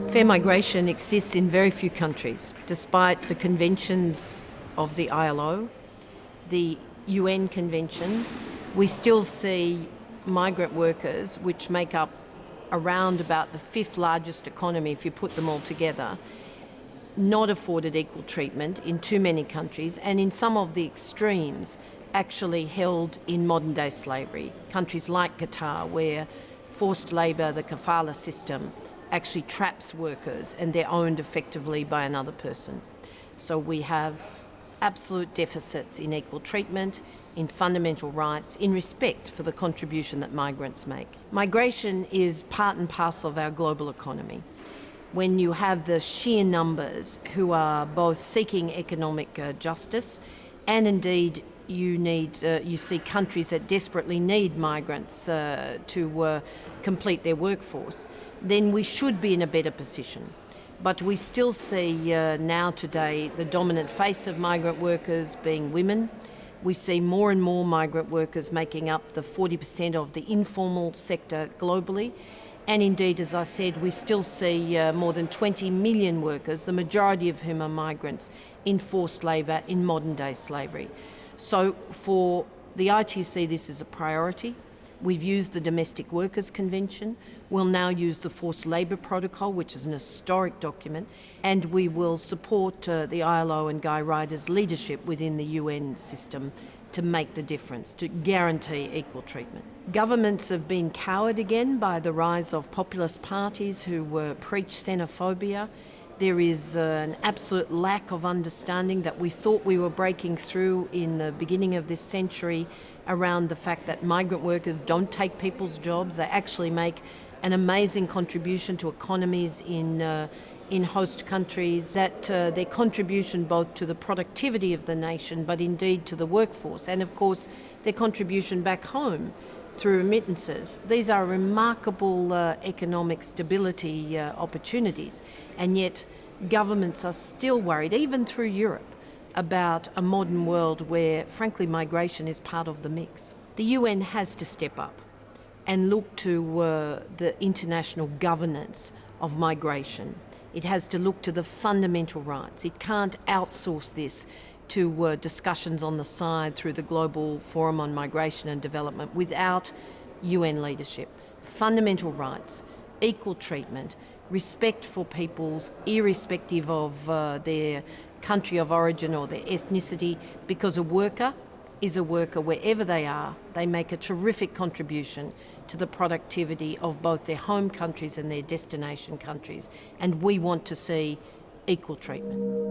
Fair migration exists in very few countries. Despite the conventions of the ILO, the UN Convention, we still see migrant workers, which make up around about the fifth largest economy if you put them all together, not afforded equal treatment in too many countries, and in some of the extremes actually held in modern day slavery. Countries like Qatar, where forced labour, the kafala system, actually traps workers and they're owned effectively by another person. So we have absolute deficits in equal treatment, in fundamental rights, in respect for the contribution that migrants make. Migration is part and parcel of our global economy. When you have the sheer numbers who are both seeking economic justice, and indeed you see countries that desperately need migrants to complete their workforce, then we should be in a better position. But we still see now today the dominant face of migrant workers being women. We see more and more migrant workers making up the 40% of the informal sector globally. And indeed, as I said, we still see more than 20 million workers, the majority of whom are migrants, in forced labour in modern day slavery. So for the ITUC, this is a priority. We've used the Domestic Workers Convention. We'll now use the Forced Labour Protocol, which is an historic document, and we will support the ILO and Guy Ryder's leadership within the UN system to make the difference, to guarantee equal treatment. Governments have been cowed again by the rise of populist parties who preach xenophobia. There is an absolute lack of understanding that we thought we were breaking through in the beginning of this century around the fact that migrant workers don't take people's jobs. They actually make an amazing contribution to economies in host countries, that their contribution both to the productivity of the nation but indeed to the workforce, and of course their contribution back home through remittances. These are remarkable economic stability opportunities, and yet governments are still worried, even through Europe, about a modern world where, frankly, migration is part of the mix. The UN has to step up and look to the international governance of migration. It has to look to the fundamental rights. It can't outsource this to discussions on the side through the Global Forum on Migration and Development without UN leadership. Fundamental rights, equal treatment, respect for peoples irrespective of their country of origin or their ethnicity, because a worker is a worker wherever they are. They make a terrific contribution to the productivity of both their home countries and their destination countries, and we want to see equal treatment.